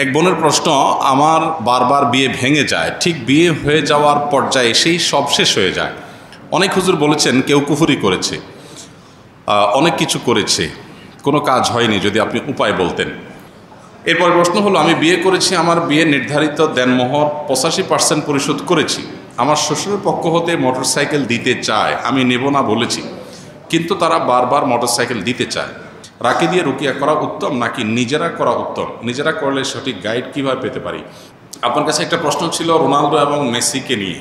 এক বোনের প্রশ্ন, আমার বারবার বিয়ে ভেঙে যায়, ঠিক বিয়ে হয়ে যাওয়ার পর্যায়ে এসেই সব শেষ হয়ে যায়। অনেক হুজুর বলেছেন কেউ কুফরি করেছে, অনেক কিছু করেছে, কোনো কাজ হয়নি, যদি আপনি উপায় বলতেন। এরপর প্রশ্ন হলো, আমি বিয়ে করেছি, আমার বিয়ে নির্ধারিত দেনমোহর 85% পরিশোধ করেছি। আমার শ্বশুরের পক্ষ হতে মোটরসাইকেল দিতে চায়, আমি নেব না বলেছি, কিন্তু তারা বারবার মোটরসাইকেল দিতে চায়। রাখি দিয়ে রুকিয়া করা উত্তম নাকি নিজেরা করা উত্তম? নিজেরা করলে সঠিক গাইড কীভাবে পেতে পারি? আপনার কাছে একটা প্রশ্ন ছিল রোনালদো এবং মেসিকে নিয়ে।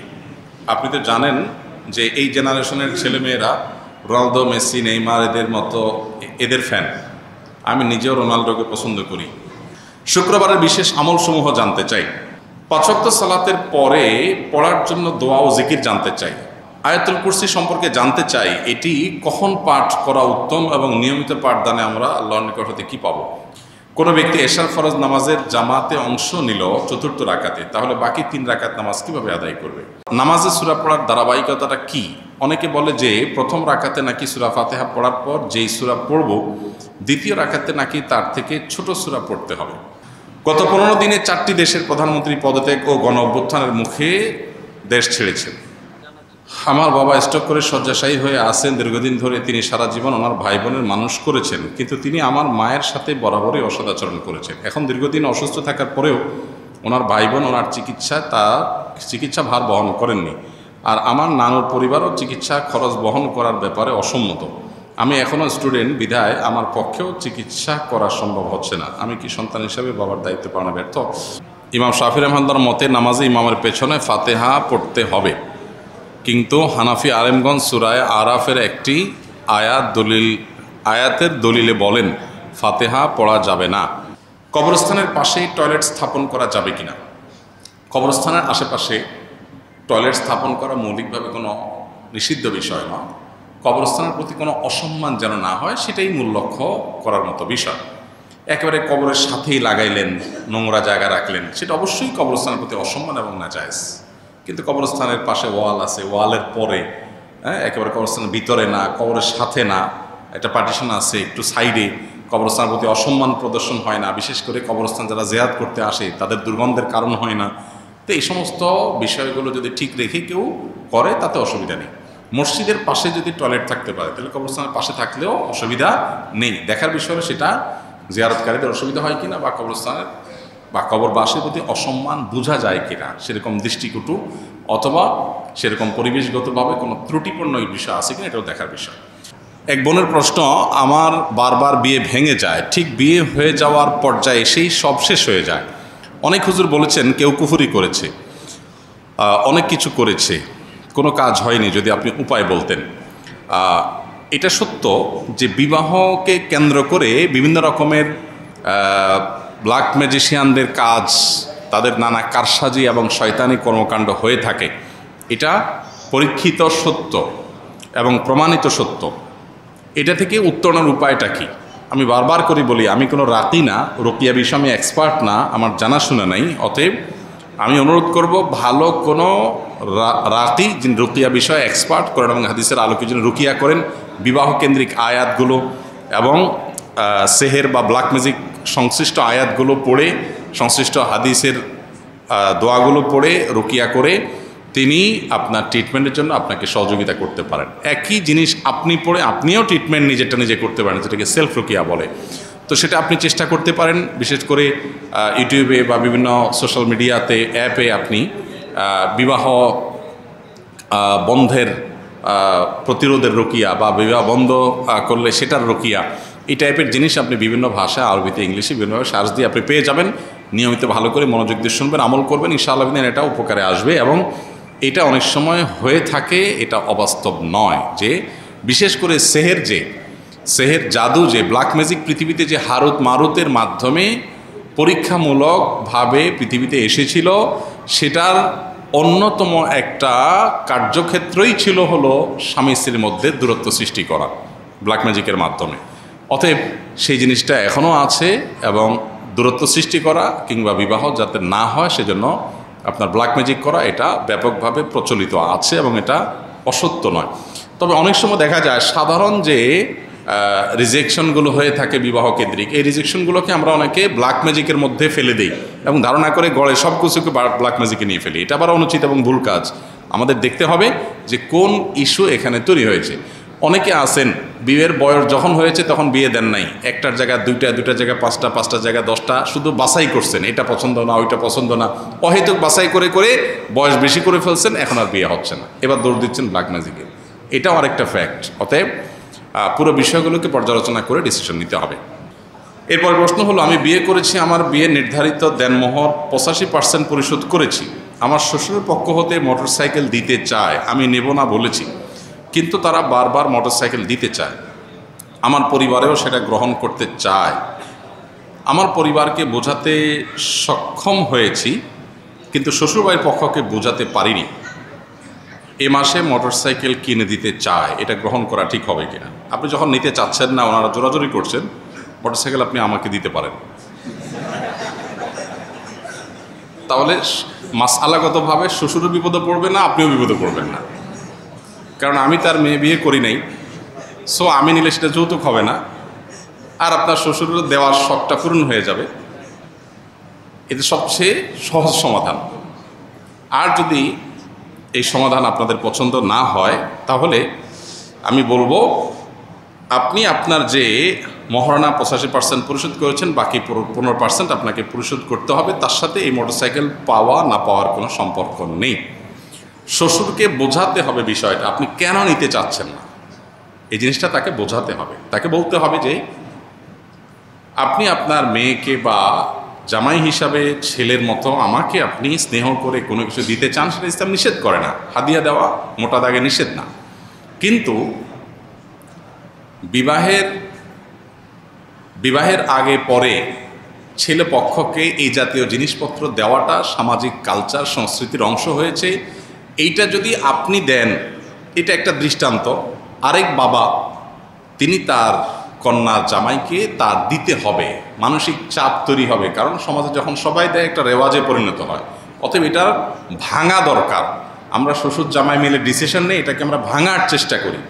আপনি তো জানেন যে এই জেনারেশনের ছেলেমেয়েরা রোনালদো, মেসি, নেইমার এদের মতো এদের ফ্যান। আমি নিজেও রোনালদোকে পছন্দ করি। শুক্রবারের বিশেষ আমলসমূহ জানতে চাই। 5 ওয়াক্ত সালাতের পরে পড়ার জন্য দোয়া ও জিকির জানতে চাই। আয়াতুল কুরসি সম্পর্কে জানতে চাই, এটি কখন পাঠ করা উত্তম এবং নিয়মিত পাঠদানে আমরা আল্লাহর নিকট হতে কী পাবো? কোনো ব্যক্তি এশার ফরজ নামাজের জামাতে অংশ নিল 4র্থ রাকাতে, তাহলে বাকি 3 রাকাত নামাজ কিভাবে আদায় করবে? নামাজে সূরা পড়ার ধারাবাহিকতাটা কি? অনেকে বলে যে প্রথম রাকাতে নাকি সূরা ফাতিহা পড়ার পর যেই সূরা পড়ব, দ্বিতীয় রাকাতে নাকি তার থেকে ছোট সূরা পড়তে হবে। গত 15 দিনে 4টি দেশের প্রধানমন্ত্রী পদত্যাগ ও গণ অভ্যুত্থানের মুখে দেশ ছেড়েছেন। আমার বাবা স্ট্রোক করে শয্যাশায়ী হয়ে আছেন দীর্ঘদিন ধরে। তিনি সারা জীবন ওনার ভাই বোনের মানুষ করেছেন, কিন্তু তিনি আমার মায়ের সাথে বরাবরই অসদাচরণ করেছেন। এখন দীর্ঘদিন অসুস্থ থাকার পরেও ওনার ভাই বোন ওনার চিকিৎসা ভার বহন করেননি, আর আমার নানুর পরিবারও চিকিৎসা খরচ বহন করার ব্যাপারে অসম্মত। আমি এখনও স্টুডেন্ট বিধায় আমার পক্ষেও চিকিৎসা করা সম্ভব হচ্ছে না। আমি কি সন্তান হিসাবে বাবার দায়িত্ব পালনে ব্যর্থ? ইমাম শাফি রহমানদার মতে নামাজে ইমামের পেছনে ফাতেহা পড়তে হবে, কিন্তু হানাফি আলেমগঞ্জ সূরায়ে আরাফের একটি আয়াতের দলিলে বলেন ফাতেহা পড়া যাবে না। কবরস্থানের পাশেই টয়লেট স্থাপন করা যাবে কিনা? কবরস্থানের আশেপাশে টয়লেট স্থাপন করা মৌলিকভাবে কোনো নিষিদ্ধ বিষয় নয়। কবরস্থানের প্রতি কোনো অসম্মান যেন না হয়, সেটাই মূল লক্ষ্য করার মতো বিষয়। একেবারে কবরের সাথেই লাগাইলেন, নোংরা জায়গা রাখলেন, সেটা অবশ্যই কবরস্থানের প্রতি অসম্মান এবং নাজায়েজ। কিন্তু কবরস্থানের পাশে ওয়াল আছে, ওয়ালের পরে, একেবারে কবরস্থানের ভিতরে না, কবরের সাথে না, একটা পার্টিশন আছে একটু সাইডে, কবরস্থানের প্রতি অসম্মান প্রদর্শন হয় না। বিশেষ করে কবরস্থান যারা জিয়ারত করতে আসে তাদের দুর্গন্ধের কারণ হয় না। তো এই সমস্ত বিষয়গুলো যদি ঠিক রেখে কেউ করে তাতে অসুবিধা নেই। মসজিদের পাশে যদি টয়লেট থাকতে পারে তাহলে কবরস্থানের পাশে থাকলেও অসুবিধা নেই। দেখার বিষয় সেটা জিয়ারতকারীদের অসুবিধা হয় কিনা, বা কবরস্থানের বা কবরবাসীর প্রতি অসম্মান বোঝা যায় কিনা, সেরকম দৃষ্টিকটু অথবা সেরকম পরিবেশগতভাবে কোনো ত্রুটিপূর্ণ বিষয় আছে কিনা, এটাও দেখার বিষয়। এক বোনের প্রশ্ন, আমার বারবার বিয়ে ভেঙে যায়, ঠিক বিয়ে হয়ে যাওয়ার পর্যায়ে এসেই সব শেষ হয়ে যায়। অনেক হুজুর বলেছেন কেউ কুফরি করেছে, অনেক কিছু করেছে, কোনো কাজ হয়নি, যদি আপনি উপায় বলতেন। এটা সত্য যে বিবাহকে কেন্দ্র করে বিভিন্ন রকমের ব্ল্যাক ম্যাজিশিয়ানদের কাজ, তাদের নানা কারসাজি এবং শয়তানি কর্মকাণ্ড হয়ে থাকে। এটা পরীক্ষিত সত্য এবং প্রমাণিত সত্য। এটা থেকে উত্তরণের উপায়টা কি? আমি বারবার করে বলি, আমি কোনো রাকি না, রুকিয়া বিষয়ে আমি এক্সপার্ট না, আমার জানাশোনা নাই। অতএব আমি অনুরোধ করব, ভালো কোনো রাকি যিনি রুকিয়া বিষয়ে এক্সপার্ট করেন এবং হাদিসের আলোকে যিনি রুকিয়া করেন, বিবাহ কেন্দ্রিক আয়াতগুলো এবং সেহের বা ব্ল্যাক ম্যাজিক সংশ্লিষ্ট আয়াতগুলো পড়ে, সংশ্লিষ্ট হাদিসের দোয়াগুলো পড়ে রুকিয়া করে তিনি আপনার ট্রিটমেন্টের জন্য আপনাকে সহযোগিতা করতে পারেন। একই জিনিস আপনি পড়ে আপনিও ট্রিটমেন্ট নিজেরটা নিজে করতে পারেন, যেটাকে সেলফ রুকিয়া বলে। তো সেটা আপনি চেষ্টা করতে পারেন। বিশেষ করে ইউটিউবে বা বিভিন্ন সোশ্যাল মিডিয়াতে অ্যাপে আপনি বিবাহ বন্ধের প্রতিরোধের রুকিয়া বা বিবাহ বন্ধ করলে সেটার রুকিয়া, এই টাইপের জিনিস আপনি বিভিন্ন ভাষা, আরবিতে, ইংলিশে বিভিন্নভাবে সার্চ দিয়ে আপনি পেয়ে যাবেন। নিয়মিত ভালো করে মনোযোগ দিয়ে শুনবেন, আমল করবেন, ইনশাআল্লাহ এটা উপকারে আসবে। এবং এটা অনেক সময় হয়ে থাকে, এটা অবাস্তব নয়। যে বিশেষ করে সেহের জাদু, যে ব্ল্যাক ম্যাজিক পৃথিবীতে যে হারুত মারুতের মাধ্যমে পরীক্ষামূলকভাবে পৃথিবীতে এসেছিল, সেটার অন্যতম একটা কার্যক্ষেত্রই ছিল হলো স্বামী স্ত্রীর মধ্যে দূরত্ব সৃষ্টি করা ব্ল্যাক ম্যাজিকের মাধ্যমে। অতএব সেই জিনিসটা এখনও আছে এবং দূরত্ব সৃষ্টি করা কিংবা বিবাহ যাতে না হয় সেজন্য আপনার ব্ল্যাক ম্যাজিক করা, এটা ব্যাপকভাবে প্রচলিত আছে এবং এটা অসত্য নয়। তবে অনেক সময় দেখা যায় সাধারণ যে রিজেকশনগুলো হয়ে থাকে বিবাহ কেন্দ্রিক, এই রিজেকশনগুলোকে আমরা অনেকে ব্ল্যাক ম্যাজিকের মধ্যে ফেলে দিই এবং ধারণা করে গড়ে সব কিছুকে ব্ল্যাক ম্যাজিকে নিয়ে ফেলি। এটা আবার অনুচিত এবং ভুল কাজ। আমাদের দেখতে হবে যে কোন ইস্যু এখানে তৈরি হয়েছে। অনেকে আছেন বিয়ের বয়স যখন হয়েছে তখন বিয়ে দেন নাই, একটার জায়গায় দুইটার জায়গায় পাঁচটা, পাঁচটার জায়গায় 10টা, শুধু বাছাই করছেন, এটা পছন্দ না ওইটা পছন্দ না, অহেতুক বাছাই করে করে বয়স বেশি করে ফেলছেন, এখন আর বিয়ে হচ্ছে না, এবার দৌড় দিচ্ছেন ব্ল্যাক ম্যাজিকে। এটাও আরেকটা ফ্যাক্ট। অতএব পুরো বিষয়গুলোকে পর্যালোচনা করে ডিসিশন নিতে হবে। এরপর প্রশ্ন হলো, আমি বিয়ে করেছি, আমার বিয়ে নির্ধারিত দেনমোহর 85% পরিশোধ করেছি, আমার শ্বশুরের পক্ষ হতে মোটরসাইকেল দিতে চায়, আমি নেব না বলেছি, কিন্তু তারা বারবার মোটরসাইকেল দিতে চায়, আমার পরিবারেও সেটা গ্রহণ করতে চায়। আমার পরিবারকে বোঝাতে সক্ষম হয়েছি, কিন্তু শ্বশুরবাড়ির পক্ষকে বোঝাতে পারিনি। এ মাসে মোটরসাইকেল কিনে দিতে চায়, এটা গ্রহণ করা ঠিক হবে কিনা? আপনি যখন নিতে চাচ্ছেন না, ওনারা জোরাজোরি করছেন, মোটরসাইকেল আপনি আমাকে দিতে পারেন, তাহলে মাসআলাগতভাবে শ্বশুরও বিপদে পড়বে না, আপনিও বিপদে পড়বেন না। কারণ আমি তার মেয়ে বিয়ে করি নাই, সো আমি নিলে সেটা যৌতুক হবে না, আর আপনার শ্বশুরের দেওয়ার শখটা পূরণ হয়ে যাবে। এটা সবচেয়ে সহজ সমাধান। আর যদি এই সমাধান আপনাদের পছন্দ না হয়, তাহলে আমি বলবো আপনি আপনার যে মহারণা 85% পরিশোধ করেছেন, বাকি 15% আপনাকে পরিশোধ করতে হবে। তার সাথে এই মোটরসাইকেল পাওয়া না পাওয়ার কোনো সম্পর্ক নেই। শ্বশুরকে বোঝাতে হবে বিষয়টা, আপনি কেন নিতে চাচ্ছেন না, এই জিনিসটা তাকে বোঝাতে হবে। তাকে বলতে হবে যে আপনি আপনার মেয়েকে বা জামাই হিসাবে ছেলের মতো আমাকে আপনি স্নেহ করে কোনো কিছু দিতে চান, সেটা ইসলাম নিষেধ করে না। হাদিয়া দেওয়া মোটা দাগে নিষেধ না, কিন্তু বিবাহের আগে পরে ছেলে পক্ষকে এই জাতীয় জিনিসপত্র দেওয়াটা সামাজিক কালচার সংস্কৃতির অংশ হয়েছে। এইটা যদি আপনি দেন, এটা একটা দৃষ্টান্ত। আরেক বাবা তিনি তার কন্যা জামাইকে তার দিতে হবে, মানসিক চাপ তৈরি হবে, কারণ সমাজে যখন সবাই দেয় একটা রেওয়াজে পরিণত হয়। অতএব এটার ভাঙা দরকার। আমরা শ্বশুর জামাই মিলে ডিসিশন নেই, এটাকে আমরা ভাঙার চেষ্টা করি।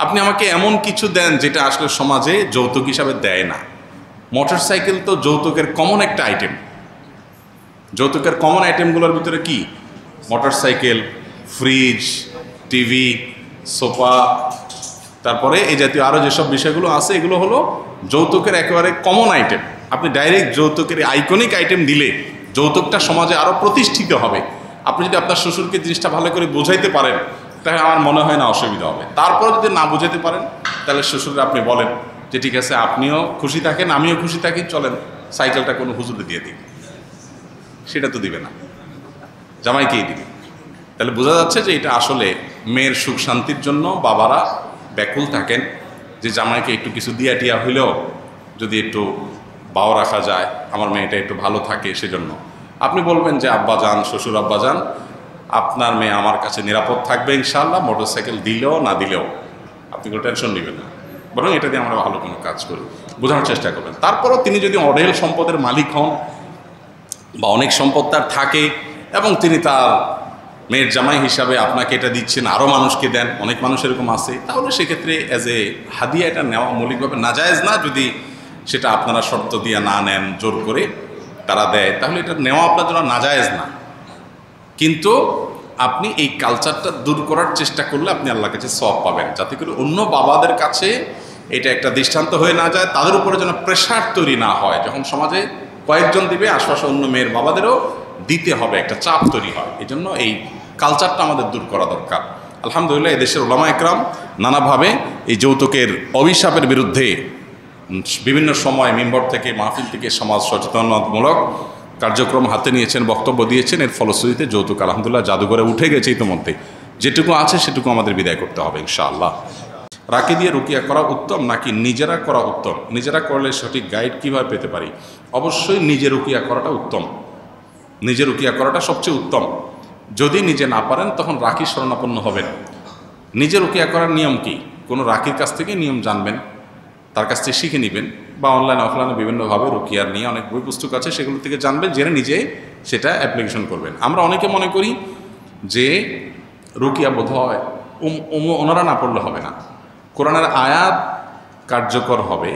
আপনি আমাকে এমন কিছু দেন যেটা আসলে সমাজে যৌতুক হিসাবে দেয় না। মোটরসাইকেল তো যৌতুকের কমন একটা আইটেম। যৌতুকের কমন আইটেমগুলোর ভিতরে কি? মোটরসাইকেল, ফ্রিজ, টিভি, সোফা, তারপরে এই জাতীয় আরও যেসব বিষয়গুলো আছে, এগুলো হলো যৌতুকের একেবারে কমন আইটেম। আপনি ডাইরেক্ট যৌতুকের আইকনিক আইটেম দিলে যৌতুকটা সমাজে আরও প্রতিষ্ঠিত হবে। আপনি যদি আপনার শ্বশুরকে জিনিসটা ভালো করে বোঝাইতে পারেন, তাহলে আমার মনে হয় না অসুবিধা হবে। তারপরে যদি না বোঝাতে পারেন, তাহলে শ্বশুরকে আপনি বলেন যে ঠিক আছে, আপনিও খুশি থাকেন, আমিও খুশি থাকি, চলেন সাইকেলটা কোনো হুজুরে দিয়ে দিন। সেটা তো দিবে না, জামাইকেই দিবে। তাহলে বোঝা যাচ্ছে যে এটা আসলে মেয়ের সুখ শান্তির জন্য বাবারা ব্যাকুল থাকেন, যে জামাইকে একটু কিছু দিয়া টিয়া হইলেও যদি একটু বাও রাখা যায়, আমার মেয়েটা একটু ভালো থাকে, সেজন্য আপনি বলবেন যে আব্বা যান, শ্বশুর আব্বা যান, আপনার মেয়ে আমার কাছে নিরাপদ থাকবে ইনশাআল্লাহ, মোটরসাইকেল দিলেও না দিলেও আপনি কোনো টেনশন নেবেন না, বরং এটা দিয়ে আমরা ভালো কোনো কাজ করি, বোঝানোর চেষ্টা করবেন। তারপরও তিনি যদি অঢেল সম্পদের মালিক হন বা অনেক সম্পদ তার থাকে এবং তিনি তার মেয়ের জামাই হিসাবে আপনাকে এটা দিচ্ছেন, আরও মানুষকে দেন, অনেক মানুষ এরকম আছে, তাহলে সেক্ষেত্রে অ্যাজ এ হাদিয়া এটা নেওয়া মৌলিকভাবে নাজায়েজ না। যদি সেটা আপনারা শর্ত দিয়ে না নেন, জোর করে তারা দেয়, তাহলে এটা নেওয়া আপনার জন্য নাজায়েজ না। কিন্তু আপনি এই কালচারটা দূর করার চেষ্টা করলে আপনি আল্লাহর কাছে সওয়াব পাবেন, যাতে করে অন্য বাবাদের কাছে এটা একটা দৃষ্টান্ত হয়ে না যায়, তাদের উপরে যেন প্রেশার তৈরি না হয়। যখন সমাজে কয়েকজন দিবে, আশপাশে অন্য মেয়ের বাবাদেরও দিতে হবে, একটা চাপ তৈরি হয়। এই জন্য এই কালচারটা আমাদের দূর করা দরকার। আলহামদুলিল্লাহ, এদেশের ওলামা একরাম নানাভাবে এই যৌতুকের অভিশাপের বিরুদ্ধে বিভিন্ন সময় মিম্বর থেকে, মাহফিল থেকে সমাজ সচেতনতামূলক কার্যক্রম হাতে নিয়েছেন, বক্তব্য দিয়েছেন। এর ফলশ্রুতিতে যৌতুক আলহামদুলিল্লাহ জাদুঘরে উঠে গেছে ইতিমধ্যে। যেটুকু আছে সেটুকু আমাদের বিদায় করতে হবে ইনশাআল্লাহ। রাকি দিয়ে রুকিয়া করা উত্তম নাকি নিজেরা করা উত্তম? নিজেরা করলে সঠিক গাইড কীভাবে পেতে পারি? অবশ্যই নিজে রুকিয়া করাটা উত্তম, নিজে রুকিয়া করাটা সবচেয়ে উত্তম। যদি নিজে না পারেন তখন রাকির শরণাপন্ন হবেন। নিজে রুকিয়া করার নিয়ম কি? কোনো রাকির কাছ থেকে নিয়ম জানবেন, তার কাছ থেকে শিখে নেবেন, বা অনলাইন অফলাইনে বিভিন্নভাবে রুকিয়ার নিয়ে অনেক বই পুস্তক আছে, সেগুলো থেকে জানবেন, জেনে নিজে সেটা অ্যাপ্লিকেশন করবেন। আমরা অনেকে মনে করি যে রুকিয়া বোধ হয় ওনারা না পড়লে হবে না। কোরআনের আয়াত কার্যকর হবে,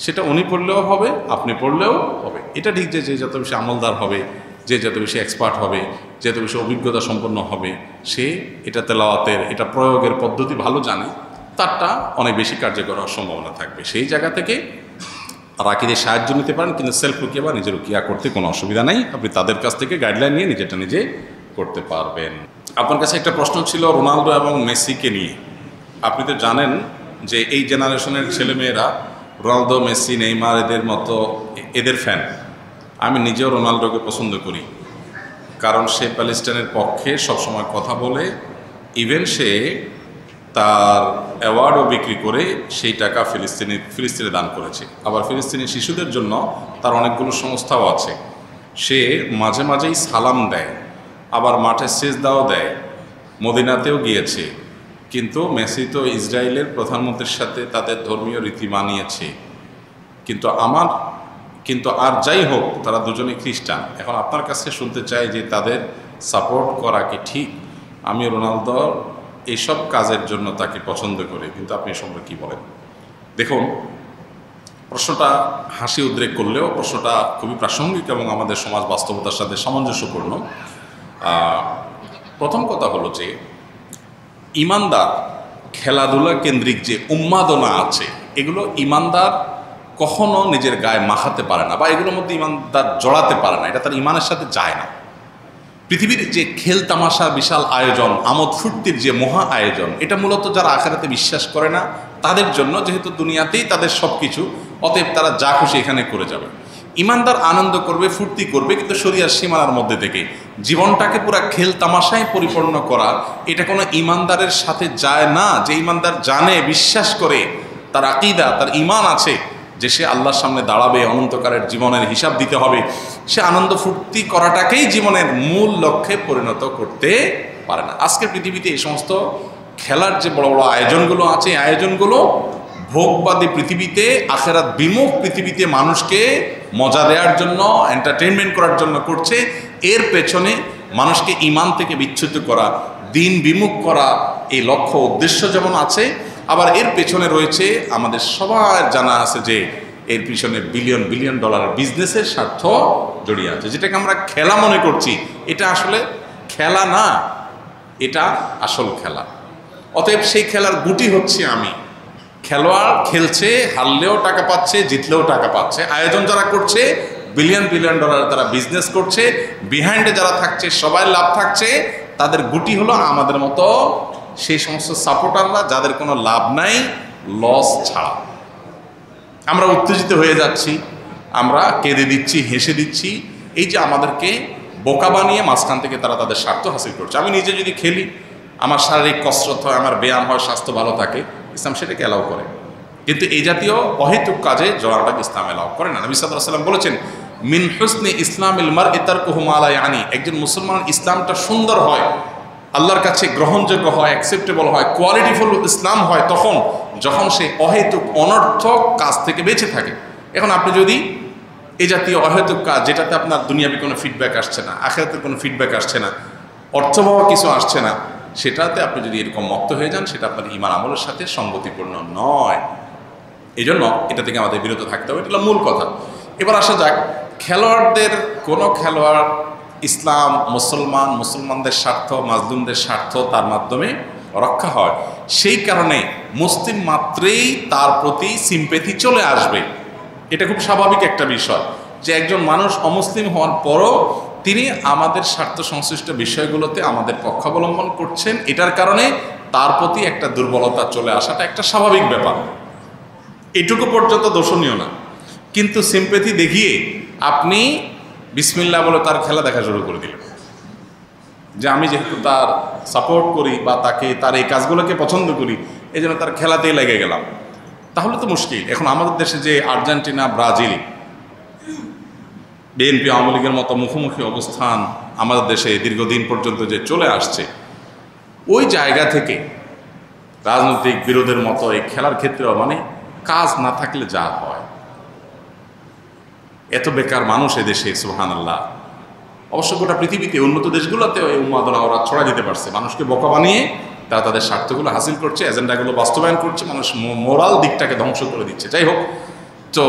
সেটা উনি পড়লেও হবে, আপনি পড়লেও হবে। এটা ঠিক যে যে যত বেশি আমলদার হবে, যে যত বেশি এক্সপার্ট হবে, যে যত বেশি অভিজ্ঞতা সম্পন্ন হবে, সে এটা তেলাওয়াতের, এটা প্রয়োগের পদ্ধতি ভালো জানে, তারটা অনেক বেশি কার্যকর হওয়ার সম্ভাবনা থাকবে। সেই জায়গা থেকে রাকিদের সাহায্য নিতে পারেন, কিন্তু সেলফ রুকিয়া বা নিজের রুকিয়া করতে কোনো অসুবিধা নাই। আপনি তাদের কাছ থেকে গাইডলাইন নিয়ে নিজেটা নিজে করতে পারবেন। আপনার কাছে একটা প্রশ্ন ছিল রোনালদো এবং মেসিকে নিয়ে। আপনি তো জানেন যে এই জেনারেশনের ছেলেমেয়েরা রোনালদো, মেসি, নেইমার এদের মতো এদের ফ্যান। আমি নিজেও রোনালদোকে পছন্দ করি, কারণ সে প্যালেস্টাইনের পক্ষে সবসময় কথা বলে। ইভেন সে তার অ্যাওয়ার্ডও বিক্রি করে সেই টাকা ফিলিস্তিনে দান করেছে। আবার ফিলিস্তিনি শিশুদের জন্য তার অনেকগুলো সংস্থাও আছে। সে মাঝে মাঝেই সালাম দেয়, আবার মাঠে সেজদাও দেয়, মদিনাতেও গিয়েছে। কিন্তু মেসি তো ইসরায়েলের প্রধানমন্ত্রীর সাথে তাদের ধর্মীয় রীতি মানিয়েছে। কিন্তু আর যাই হোক, তারা দুজনেই খ্রিস্টান। এখন আপনার কাছে শুনতে চাই যে তাদের সাপোর্ট করা কি ঠিক? আমি রোনালদোর এইসব কাজের জন্য তাকে পছন্দ করি, কিন্তু আপনি এ সম্পর্কে কী বলেন? দেখুন, প্রশ্নটা হাসি উদ্রেক করলেও প্রশ্নটা খুবই প্রাসঙ্গিক এবং আমাদের সমাজ বাস্তবতার সাথে সামঞ্জস্যপূর্ণ। প্রথম কথা হলো যে ইমানদার খেলাধুলা কেন্দ্রিক যে উন্মাদনা আছে, এগুলো ইমানদার কখনো নিজের গায়ে মাখাতে পারে না, বা এগুলোর মধ্যে ইমানদার জড়াতে পারে না। এটা তার ইমানের সাথে যায় না। পৃথিবীর যে খেল তামাশার বিশাল আয়োজন, আমোদ ফুর্তির যে মহা আয়োজন, এটা মূলত যারা আখিরাতে বিশ্বাস করে না তাদের জন্য, যেহেতু দুনিয়াতেই তাদের সব কিছু, অতএব তারা যা খুশি এখানে করে যাবে। ইমানদার আনন্দ করবে, ফুর্তি করবে, কিন্তু শরিয়ার সীমানার মধ্যে থেকে। জীবনটাকে পুরো খেল তামাশায় পরিপূর্ণ করা, এটা কোনো ইমানদারের সাথে যায় না। যে ইমানদার জানে, বিশ্বাস করে, তার আকীদা, তার ঈমান আছে যে সে আল্লাহর সামনে দাঁড়াবে, অনন্তকালের জীবনের হিসাব দিতে হবে, সে আনন্দ ফুর্তি করাটাকেই জীবনের মূল লক্ষ্যে পরিণত করতে পারে না। আজকের পৃথিবীতে এই সমস্ত খেলার যে বড় বড় আয়োজনগুলো আছে, এই আয়োজনগুলো ভোগবাদী পৃথিবীতে, আখিরাত বিমুখ পৃথিবীতে মানুষকে মজা দেওয়ার জন্য, এন্টারটেনমেন্ট করার জন্য করছে। এর পেছনে মানুষকে ঈমান থেকে বিচ্যুত করা, দিন বিমুখ করা, এই লক্ষ্য উদ্দেশ্য যেমন আছে, আবার এর পেছনে রয়েছে, আমাদের সবার জানা আছে যে এর পিছনে বিলিয়ন বিলিয়ন ডলারের বিজনেসের স্বার্থ জড়িয়ে আছে। যেটাকে আমরা খেলা মনে করছি, এটা আসলে খেলা না, এটা আসল খেলা। অতএব সেই খেলার গুটি হচ্ছে আমি। খেলোয়াড় খেলছে, হারলেও টাকা পাচ্ছে, জিতলেও টাকা পাচ্ছে। আয়োজন যারা করছে, বিলিয়ন বিলিয়ন ডলার তারা বিজনেস করছে, বিহাইন্ডে যারা থাকছে সবাই লাভ থাকছে। তাদের গুটি হলো আমাদের মতো সেই সমস্ত সাপোর্টাররা যাদের কোনো লাভ নাই, লস ছাড়া। আমরা উত্তেজিত হয়ে যাচ্ছি, আমরা কেঁদে দিচ্ছি, হেসে দিচ্ছি। এই যে আমাদেরকে বোকা বানিয়ে মাঝখান থেকে তারা তাদের স্বার্থ হাসিল করছে। আমি নিজে যদি খেলি, আমার শারীরিক কসরত হয়, আমার ব্যায়াম হয়, স্বাস্থ্য ভালো থাকে, ইসলাম সেটাকে অ্যালাউ করে। কিন্তু এই জাতীয় অহেতুক কাজে জড়ানোটাকে ইসলাম অ্যালাউ করে না। নবী সাল্লাল্লাহু আলাইহি ওয়াসাল্লাম বলেছেন, মিন হুসনি ইসলামিল মারই তারকুহু মা লা ইয়ানি। একজন মুসলমান ইসলামটা সুন্দর হয়, আল্লাহর কাছে গ্রহণযোগ্য হয়, অ্যাকসেপ্টেবল হয়, কোয়ালিটিফুল ইসলাম হয় তখন যখন সে অহেতুক অনর্থক কাজ থেকে বেঁচে থাকে। এখন আপনি যদি এই জাতীয় অহেতুক কাজ, যেটাতে আপনার দুনিয়াবি কোনো ফিডব্যাক আসছে না, আখিরাতের কোনো ফিডব্যাক আসছে না, অর্থবহ কিছু আসছে না, সেটাতে আপনি যদি এরকম মত্ত হয়ে যান, সেটা আপনার ঈমান আমলের সাথে সঙ্গতিপূর্ণ নয়। এই জন্য এটা থেকে আমাদের বিরত থাকতে হবে। এটা হলো মূল কথা। এবার আসা যাক, খেলোয়াড়দের কোনো খেলোয়াড় ইসলাম, মুসলমানদের স্বার্থ, মাজলুমদের স্বার্থ তার মাধ্যমে রক্ষা হয়। সেই কারণে মুসলিম মাত্রেই তার প্রতি সিম্প্যাথি চলে আসবে। এটা খুব স্বাভাবিক একটা বিষয় যে একজন মানুষ অমুসলিম হওয়ার পরও তিনি আমাদের স্বার্থ সংশ্লিষ্ট বিষয়গুলোতে আমাদের পক্ষাবলম্বন করছেন। এটার কারণে তার প্রতি একটা দুর্বলতা চলে আসাটা একটা স্বাভাবিক ব্যাপার। এটুকু পর্যন্ত দোষণীয় না। কিন্তু সিম্প্যাথি দেখিয়ে আপনি বিসমিল্লাহ বলে তার খেলা দেখা শুরু করে দিলেন, যে আমি যেহেতু তার সাপোর্ট করি বা তার এই কাজগুলোকে পছন্দ করি, এই জন্য তার খেলাতেই লেগে গেলাম, তাহলে তো মুশকিল। এখন আমাদের দেশে যে আর্জেন্টিনা, ব্রাজিল, বিএনপি, আওয়ামী লীগের মতো মুখোমুখি অবস্থান আমাদের দেশে দীর্ঘদিন পর্যন্ত যে চলে আসছে, ওই জায়গা থেকে রাজনৈতিক বিরোধের মতো এই খেলার ক্ষেত্রেও মানে কাজ না থাকলে যা হয়, এত বেকার মানুষ এদেশে, সুবহানাল্লাহ। অবশ্য গোটা পৃথিবীতে উন্নত দেশগুলোতেও এই উন্মাদনা ওরা ছড়া দিতে পারছে, মানুষকে বোকা বানিয়ে তারা তাদের স্বার্থগুলো হাসিল করছে, এজেন্ডাগুলো বাস্তবায়ন করছে, মানুষ মোরাল দিকটাকে ধ্বংস করে দিচ্ছে। যাই হোক, তো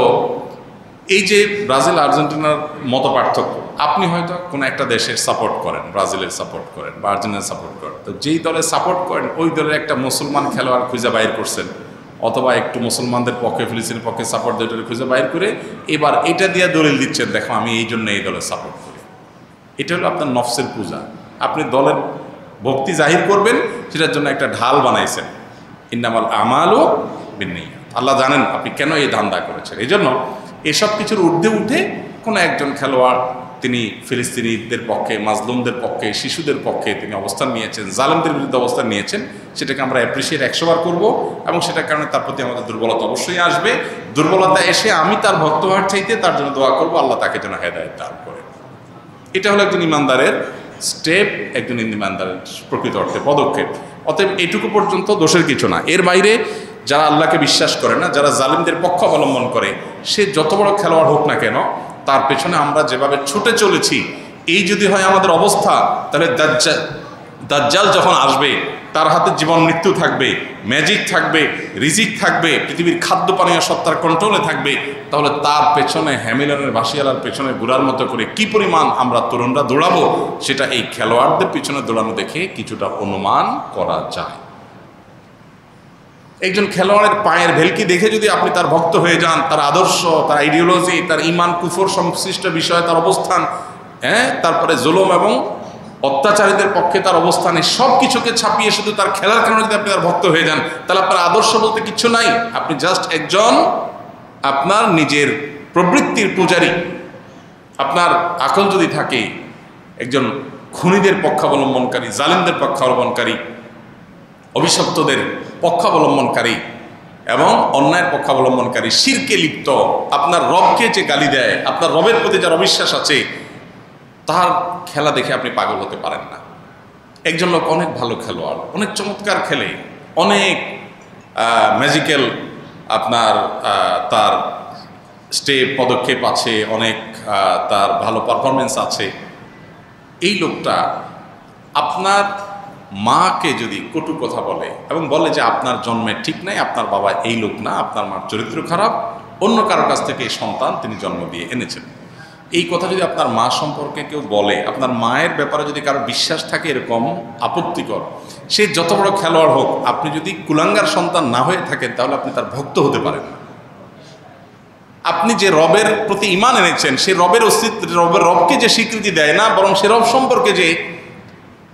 এই যে ব্রাজিল আর্জেন্টিনার মত পার্থক্য, আপনি হয়তো কোনো একটা দেশের সাপোর্ট করেন, ব্রাজিলের সাপোর্ট করেন বা আর্জেন্টিনার সাপোর্ট করেন, তো যেই দলের সাপোর্ট করেন ওই দলের একটা মুসলমান খেলোয়াড় খুঁজে বাইর করছেন, অথবা একটু মুসলমানদের পক্ষে ফিলিস্তিনের পক্ষে সাপোর্ট দুইটারে খুঁজে বাইর করে এবার এটা দিয়ে দলিল দিচ্ছেন, দেখো আমি এই জন্য এই দলের সাপোর্ট করি। এটা হলো আপনার নফসের পূজা। আপনি দলের ভক্তি জাহির করবেন, সেটার জন্য একটা ঢাল বানাইছেন। ইন্নামাল আমালু বিন্নিয়াত। আল্লাহ জানেন আপনি কেন এই ধান্দা করেছেন। এই জন্য এসব কিছুর ঊর্ধ্বে উঠে কোনো একজন খেলোয়াড় তিনি ফিলিস্তিনিদের পক্ষে, মাজলুমদের পক্ষে, শিশুদের পক্ষে তিনি অবস্থান নিয়েছেন, জালেমদের বিরুদ্ধে অবস্থান নিয়েছেন, সেটাকে আমরা অ্যাপ্রিসিয়েট 100 বার করবো, এবং সেটার কারণে তার প্রতি আমাদের দুর্বলতা অবশ্যই আসবে। দুর্বলতা এসে আমি তার ভক্ত হওয়ার চাইতে তার জন্য দোয়া করবো, আল্লাহ তাকে যেন হেদায়েত দান করে। এটা হলো একজন ইমানদারের স্টেপ, একজন ইমানদারের প্রকৃত অর্থে পদক্ষেপ। অতএব এটুকু পর্যন্ত দোষের কিছু না। এর বাইরে যারা আল্লাহকে বিশ্বাস করে না, যারা জালিমদের পক্ষ অবলম্বন করে, সে যত বড় খেলোয়াড় হোক না কেন, তার পেছনে আমরা যেভাবে ছুটে চলেছি, এই যদি হয় আমাদের অবস্থা, তাহলে দাজ্জাল যখন আসবে তার হাতে জীবন মৃত্যু থাকবে, ম্যাজিক থাকবে, রিজিক থাকবে, পৃথিবীর খাদ্য পানীয় সত্তার কন্ট্রোলে থাকবে, তাহলে তার পেছনে হ্যামিলনের বাসিয়ালার পেছনে ঘোরার মতো করে কি পরিমাণ আমরা তরুণরা দৌড়াবো, সেটা এই খেলোয়াড়দের পিছনে দৌড়ানো দেখে কিছুটা অনুমান করা যায়। একজন খেলোয়াড়ের পায়ের ভেলকি দেখে যদি আপনি তার ভক্ত হয়ে যান, তার আদর্শ, তার আইডিওলজি, তার ইমান কুফর সংশ্লিষ্ট বিষয়ে তার অবস্থান, তারপরে জুলুম এবং অত্যাচারীদের পক্ষে তার অবস্থানে সব কিছুকে ছাপিয়ে শুধু তার খেলার কারণে যদি আপনি তার ভক্ত হয়ে যান, তাহলে আপনার আদর্শ বলতে কিচ্ছু নাই। আপনি জাস্ট একজন আপনার নিজের প্রবৃত্তির পূজারী। আপনার আকল যদি থাকে একজন খুনিদের পক্ষাবলম্বনকারী, জালিমদের পক্ষাবলম্বনকারী, অভিশপ্তদের পক্ষাবলম্বনকারী এবং অন্যায়ের পক্ষাবলম্বনকারী, শিরকে লিপ্ত, আপনার রবকে যে গালি দেয়, আপনার রবের প্রতি যার অবিশ্বাস আছে, তার খেলা দেখে আপনি পাগল হতে পারেন না। একজন লোক অনেক ভালো খেলোয়াড়, অনেক চমৎকার খেলে, অনেক ম্যাজিক্যাল আপনার তার স্টেপ পদক্ষেপ আছে, অনেক তার ভালো পারফরমেন্স আছে, এই লোকটা আপনার মাকে যদি কটু কথা বলে এবং বলে যে আপনার জন্মে ঠিক নাই, আপনার বাবা এই লোক না, আপনার মার চরিত্র খারাপ, অন্য কারোর কাছ থেকে এই সন্তান তিনি জন্ম দিয়ে এনেছেন, এই কথা যদি আপনার মা সম্পর্কে কেউ বলে, আপনার মায়ের ব্যাপারে যদি কারো বিশ্বাস থাকে এরকম আপত্তিকর, সে যত বড় খেলোয়াড় হোক, আপনি যদি কুলাঙ্গার সন্তান না হয়ে থাকেন, তাহলে আপনি তার ভক্ত হতে পারেন না। আপনি যে রবের প্রতি ঈমান এনেছেন, সে রবের অস্তিত্ব, রবকে যে স্বীকৃতি দেয় না, বরং সে রব সম্পর্কে যে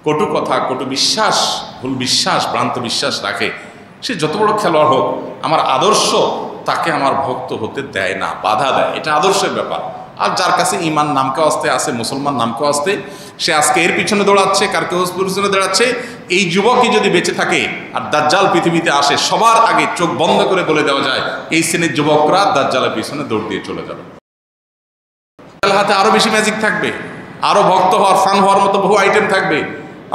কটু কথা, কটু বিশ্বাস, ভুল বিশ্বাস, ভ্রান্ত বিশ্বাস রাখে, সে যত বড় খেলোয়াড় হোক, আমার আদর্শ তাকে আমার ভক্ত হতে দেয় না, বাধা দেয়। এটা আদর্শের ব্যাপার। আর যার কাছে ঈমান নামকে আসতে আছে, মুসলমান নামকে আসতে, সে আজকে এর পিছনে দৌড়াচ্ছে, কার কেউ পিছনে দৌড়াচ্ছে, এই যুবকই যদি বেঁচে থাকে আর দাজ্জাল পৃথিবীতে আসে, সবার আগে চোখ বন্ধ করে বলে দেওয়া যায় এই শ্রেণীর যুবকরা দাজ্জালের পিছনে দৌড় দিয়ে চলে যাবে। হাতে আরো বেশি ম্যাজিক থাকবে, আরো ভক্ত হওয়ার, ফান হওয়ার মতো বহু আইটেম থাকবে।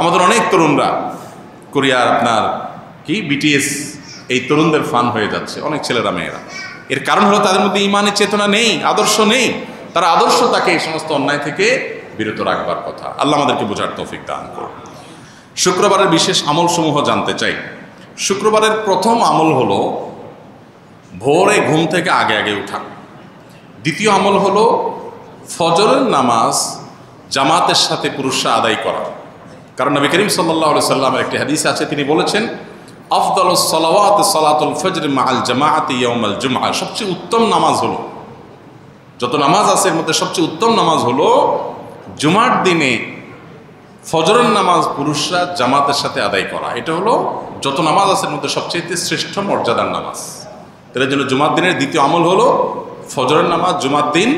আমাদের অনেক তরুণরা কোরিয়ার আপনার কি বিটিএস, এই তরুণদের ফান হয়ে যাচ্ছে, অনেক ছেলেরা মেয়েরা। এর কারণ হলো তাদের মধ্যে ঈমানের চেতনা নেই, আদর্শ নেই। তারা আদর্শ তাকে এই সমস্ত অন্যায় থেকে বিরত রাখবার কথা। আল্লাহ আমাদেরকে বোঝার তৌফিক দান করুন। শুক্রবারের বিশেষ আমল সমূহ জানতে চাই। শুক্রবারের প্রথম আমল হলো ভোরে ঘুম থেকে আগে আগে উঠা। দ্বিতীয় আমল হলো ফজরের নামাজ জামাতের সাথে পুরুষরা আদায় করা। কারণ নবী করিম সাল্লাল্লাহু আলাইহি সাল্লামের একটি হাদিস আছে, তিনি বলেছেন আফদালুস সালাওয়াত সালাতুল ফজর মাআল জামাআতি ইয়াউমাল জুমআহ। সবচেয়ে উত্তম নামাজ হলো, যত নামাজ আছে এর মধ্যে সবচেয়ে উত্তম নামাজ হলো জুমার দিনে ফজরের নামাজ পুরুষরা জামাতের সাথে আদায় করা। এটা হলো যত নামাজ আছে এর মধ্যে সবচেয়ে শ্রেষ্ঠ মর্যাদার নামাজ। এর জন্য জুমার দিনের দ্বিতীয় আমল হলো ফজরের নামাজ জুমার দিন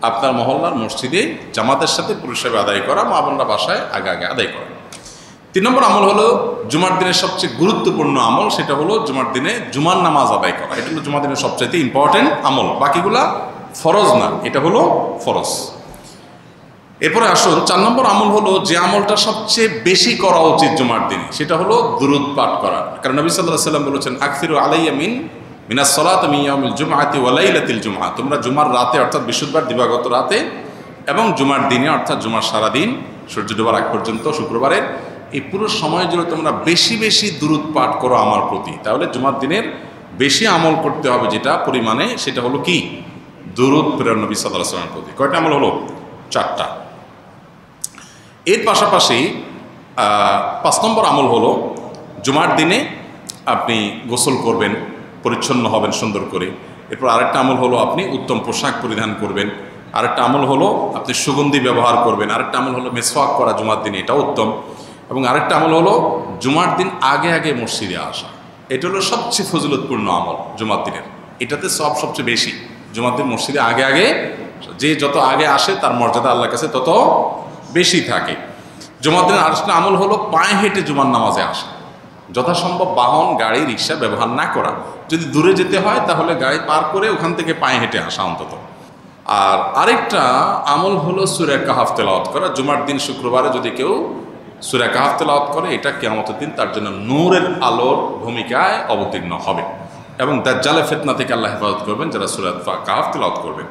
আপনার মহল্লার মসজিদে জামাতের সাথে পুরুষরা আদায় করা, মা বোনরা বাসায় আগে আগে আদায় করা। 3 নম্বর আমল হলো জুমার দিনের সবচেয়ে গুরুত্বপূর্ণ আমল, সেটা হলো জুমার দিনে জুমার নামাজ আদায় করা। এটা হলো জুমার দিনের সবচাইতে ইম্পর্টেন্ট আমল, বাকিগুলা ফরজ না, এটা হলো ফরজ। এরপরে আসুন 4 নম্বর আমল হলো যে আমলটা সবচেয়ে বেশি করা উচিত জুমার দিনে, সেটা হলো দুরূদ পাঠ করা। কারণ নবী সাল্লাল্লাহু আলাইহি সাল্লাম বলেছেন আকসিরু আলাইয়া মিনাস সালাতি মিন ইয়াউমিল জুমআতি ওয়া লাইলাতিল জুমআহ। তোমরা জুমার রাতে অর্থাৎ বৃহস্পতিবার দিবাগত রাতে এবং জুমার দিনে অর্থাৎ জুমার সারাদিন সূর্য ডোবার আগ পর্যন্ত শুক্রবারে এই পুরো সময় জুড়ে তোমরা বেশি বেশি দুরূদ পাঠ করো আমার প্রতি। তাহলে জুমার দিনের বেশি আমল করতে হবে, যেটা পরিমাণে, সেটা হলো কি? দুরূদ প্রেরণ নবী সাল্লাল্লাহু আলাইহি ওয়াসাল্লামের প্রতি। কয়টা আমল হলো? 4টা। এর পাশাপাশি 5 নম্বর আমল হলো জুমার দিনে আপনি গোসল করবেন, পরিচ্ছন্ন হবেন সুন্দর করে। এরপর আরেকটা আমল হলো আপনি উত্তম পোশাক পরিধান করবেন। আরেকটা আমল হলো আপনি সুগন্ধি ব্যবহার করবেন। আরেকটা আমল হলো মেসওয়াক করা জুমার দিনে, এটা উত্তম। এবং আরেকটা আমল হলো জুমার দিন আগে আগে মসজিদে আসা। এটা হলো সবচেয়ে ফজিলতপূর্ণ আমল জুমার দিনের। এটাতে সবচেয়ে বেশি। জুমার দিন মসজিদে আগে আগে, যে যত আগে আসে তার মর্যাদা আল্লাহর কাছে তত বেশি থাকে। জুমার দিনের আরেকটা আমল হলো পায়ে হেঁটে জুমার নামাজে আসা। যথাসম্ভব বাহন, গাড়ি, রিক্সা ব্যবহার না করা। যদি দূরে যেতে হয় তাহলে গাড়ি পার করে ওখান থেকে পায়ে হেঁটে আসা অন্তত। আর আরেকটা আমল হলো সূরা কাহাফ তেলাওয়াত করা। জুমার দিন শুক্রবারে যদি কেউ সূরা কাহাফ তেলাওয়াত করে, এটা কিয়ামতের দিন তার জন্য নূরের আলোর ভূমিকায় অবতীর্ণ হবে এবং দাজ্জালের ফিতনা থেকে আল্লাহ হেফাজত করবেন যারা সূরা কাহাফ তেলাওয়াত করবেন।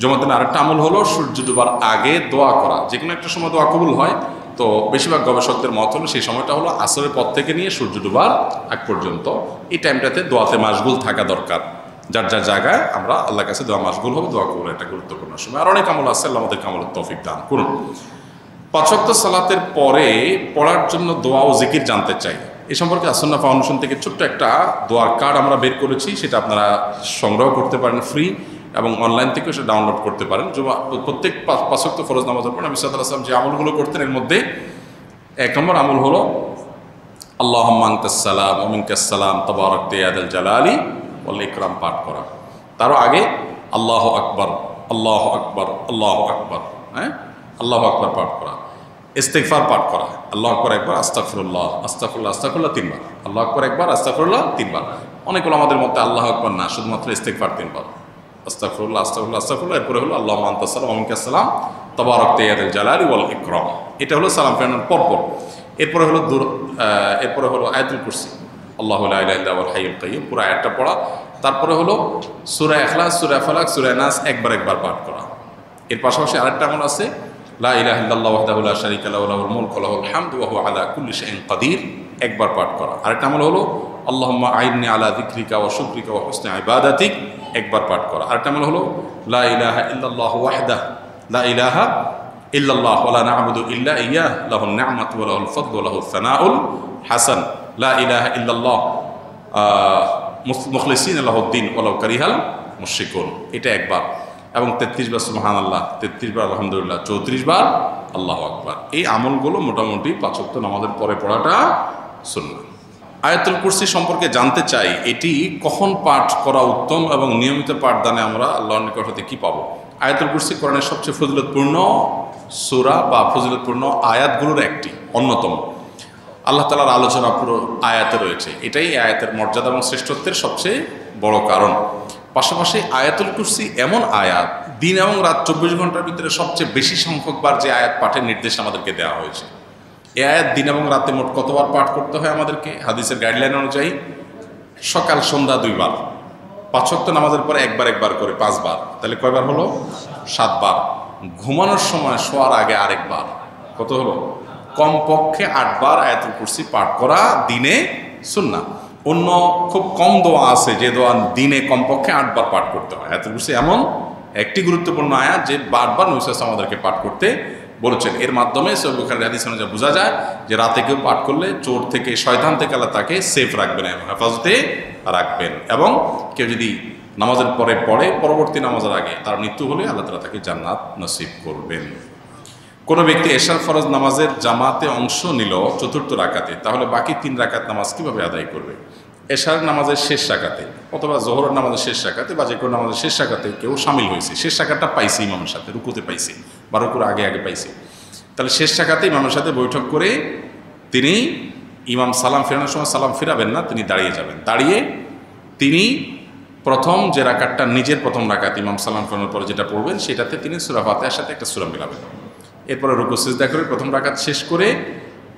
জুমার দিন আরেকটা আমল হলো সূর্য ডুবার আগে দোয়া করা। যে কোনো একটা সময় দোয়া কবুল হয়, তো বেশিরভাগ গবেষকদের মত হলো সেই সময়টা হলো আসরের পর থেকে নিয়ে সূর্য ডুবার আগ পর্যন্ত। এই টাইমটাতে দোয়াতে মাশগুল থাকা দরকার। যার যার জায়গায় আমরা আল্লাহর কাছে দোয়া মাশগুল হবে, দোয়া কবুল একটা গুরুত্বপূর্ণ সময়। আর অনেক আমল আছে, আল্লাহ আমাদেরকে আমলের তৌফিক দান করুন। 5 ওয়াক্ত সালাতের পরে পড়ার জন্য দোয়া ও জিকির জানতে চাই। এই সম্পর্কে আসন্না ফাউন্ডেশন থেকে ছোট্ট একটা দোয়ার কার্ড আমরা বের করেছি, সেটা আপনারা সংগ্রহ করতে পারেন ফ্রি, এবং অনলাইন থেকেও সেটা ডাউনলোড করতে পারেন। প্রত্যেক 5 ওয়াক্ত ফরজ নামাজের পর নবী সাল্লাল্লাহু আলাইহি ওয়াসাল্লাম যে আমলগুলো করতেন, এর মধ্যে 1 নম্বর আমল হলো আল্লাহুম্মা আনতাস সালাম ওয়া মিনকাস সালাম তাবারাকতা ইয়া যাল জালালি ওয়াল ইকরাম পাঠ করা। তারও আগে আল্লাহু আকবার, আল্লাহু আকবার, আল্লাহু আকবার, হ্যাঁ, আল্লাহু আকবার পাঠ করা। ইস্তিগফার পাঠ করা, আল্লাহু আকবার একবার, আস্তাগফিরুল্লাহ, আস্তাগফিরুল্লাহ, আস্তাগফিরুল্লাহ 3 বার, আল্লাহু আকবার একবার, আস্তাগফিরুল্লাহ 3 বার। অনেকগুলো আমাদের মধ্যে আল্লাহু আকবার না, শুধুমাত্র ইস্তিগফার 3 বার, আস্তাগফিরুল্লাহ, আস্তাগফিরুল্লাহ, আস্তাগফিরুল্লাহ। এরপরে হলো আল্লাহুম্মা আনতাস সালাম ওয়া মিনকাস সালাম তাবারাকতা ইয়া যাল জালালি ওয়াল ইকরাম। এটা হলো সালাম ফেরানোর পরপর। এরপরে হলো আয়াতুল কুরসি, আল্লাহু লা ইলাহা ইল্লা হুয়াল হাইয়ুল কাইয়্যুম, পুরো আয়াতটা পড়া। তারপরে হলো সূরা ইখলাস, সূরা ফালাক, সূরা নাস একবার পাঠ করা। এর পাশাপাশি আরেকটা আমল আছে, লা ইলাহা ইল্লাল্লাহু ওয়াহদাহু লা শারীকা লাহু লাহুল মুলকু ওয়া লাহুল হামদু ওয়া হুয়া আলা কুল্লি শাইইন কাদির, একবার পাঠ করা। আরেকটা আমল হলো আল্লাহুম্মা আইন্নি আলা যিকরিকা ওয়া শুকরিকা ওয়া হুসনি ইবাদাতিক, একবার পাঠ করা। আরেকটা আমল হলো লা ইলাহা ইল্লাল্লাহু ওয়াহদাহু লা ইলাহা ইল্লাল্লাহ ওয়া লা না'বুদু ইল্লা ইয়্যাহু লাহুন নি'মাতু ওয়া লাহুল ফাদলু ওয়া লাহুস সানাউল হাসান, লা ইলাহা ইল্লাল্লাহ মুখলিসিনা লাহুদ্দিন ওয়ালাউ কারিহাল মুশরিকুন, এটা একবার। এবং 33 বার সুবহানাল্লাহ, 33 বার আলহামদুলিল্লাহ, 34 বার আল্লাহু আকবার। এই আমলগুলো মোটামুটি 5 ওয়াক্ত নামাজের পরে পড়াটা সুন্নাহ। আয়াতুল কুরসি সম্পর্কে জানতে চাই, এটি কখন পাঠ করা উত্তম এবং নিয়মিত পাঠদানে আমরা আল্লাহর নিকট হতে কী পাবো? আয়াতুল কুরসি কোরআনের সবচেয়ে ফজিলতপূর্ণ সূরা বা ফজিলতপূর্ণ আয়াতগুলোর একটি, অন্যতম। আল্লাহ তাআলার আলোচনা পুরো আয়াতে রয়েছে। এটাই আয়াতের মর্যাদা এবং শ্রেষ্ঠত্বের সবচেয়ে বড় কারণ। পাশাপাশি আয়াতুল কুরসি এমন আয়াত, দিন এবং রাত 24 ঘন্টার ভিতরে সবচেয়ে বেশি সংখ্যকবার যে আয়াত পাঠের নির্দেশ আমাদেরকে দেওয়া হয়েছে। এই আয়াত দিন এবং রাতে মোট কতবার পাঠ করতে হয় আমাদেরকে? হাদিসের গাইডলাইন অনুযায়ী সকাল সন্ধ্যা 2 বার, 5 ওয়াক্ত নামাজের পরে একবার করে 5 বার, তাহলে কয়বার হলো? 7 বার। ঘুমানোর সময় শোয়ার আগে আরেকবার, কত হলো? কমপক্ষে 8 বার আয়াতুল কুরসি পাঠ করা দিনে সুন্নাহ। অন্য খুব কম দোয়া আছে যে দোয়া দিনে কমপক্ষে 8 বার পাঠ করতে হয়। আয়াতুল কুরসি এমন একটি গুরুত্বপূর্ণ আয়াত যে বারবার নবী সাল্লাল্লাহু আলাইহি ওয়াসাল্লাম আমাদেরকে পাঠ করতে বলেছেন। এর মাধ্যমে সহিহ বুখারীর হাদিস অনুযায়ী বোঝা যায় যে রাতে কেউ পাঠ করলে চোর থেকে, শয়তান থেকে আল্লাহ তাকে সেফ রাখবেন, হেফাজতে রাখবেন। এবং কেউ যদি নামাজের পরে পড়ে, পরবর্তী নামাজের আগে তার মৃত্যু হলে আল্লাহ তাআলা তাকে জান্নাত নসিব করবেন। কোনো ব্যক্তি এশার ফরজ নামাজের জামাতে অংশ নিল 4র্থ রাকাতে, তাহলে বাকি 3 রাকাত নামাজ কীভাবে আদায় করবে? এশার নামাজের শেষ রাকাতে অথবা জোহরের নামাজের শেষ রাকাতে বা যে কোনো নামাজের শেষ রাকাতে কেউ সামিল হয়েছে, শেষ রাকাতটা পাইছে ইমামের সাথে, রুকুতে পাইছে বা রুকুর আগে পাইছে, তাহলে শেষ রাকাতে ইমামের সাথে বৈঠক করে তিনি ইমাম সালাম ফেরানোর সময় সালাম ফিরাবেন না, তিনি দাঁড়িয়ে যাবেন। দাঁড়িয়ে তিনি প্রথম যে রাকাতটা নিজের প্রথম রাকাত ইমাম সালাম ফেরানোর পরে যেটা পড়বেন, সেটাতে তিনি সূরা ফাতিহার সাথে একটা সূরা মিলাবেন। এরপরে রুকু সিজদা করে প্রথম রাকাত শেষ করে